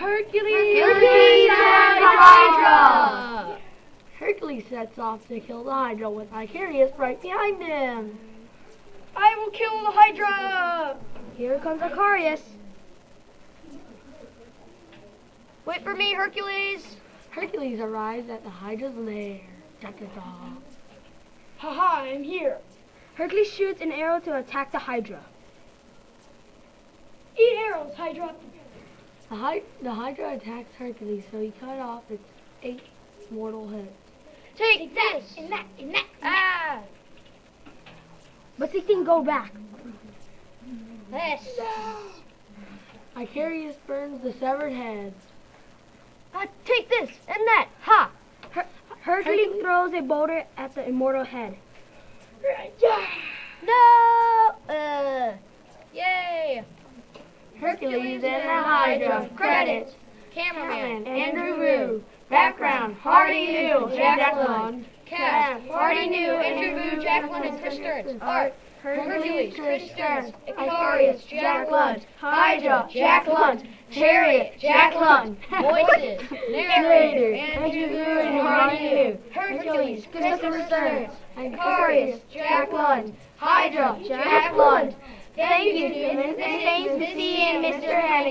Hercules and Hydra! Hercules sets off to kill the Hydra with Icarius right behind him. I will kill the Hydra! Here comes Icarius. Wait for me, Hercules! Hercules arrives at the Hydra's lair. Haha, I'm here. Hercules shoots an arrow to attack the Hydra. Eat arrows, Hydra! The Hydra attacks Hercules, so he cut off its 8 mortal heads. Take this! And that, and that, and that. But 16 go back. This. Icarius burns the severed heads. Take this and that. Ha! Hercules throws a boulder at the immortal head. No! Yay! Hercules and the Hydra. Credits. Cameraman, Andrew Rue. Background, Hardy New, Jack Lund. Cast, Hardy New, Andrew Rue, Jack Lund, and Chris Stearns. Art, Hercules, Chris Stearns. Icarius, Jack Lund. Hydra, Jack Lund. Chariot, Jack Lund. Voices, narrator, Andrew Rue and Hardy New. Hercules, Christopher Stearns. Icarius, Jack Lund. Hydra, Jack Lund. Thank you to Mrs. St. Missy and Mr. Hennig.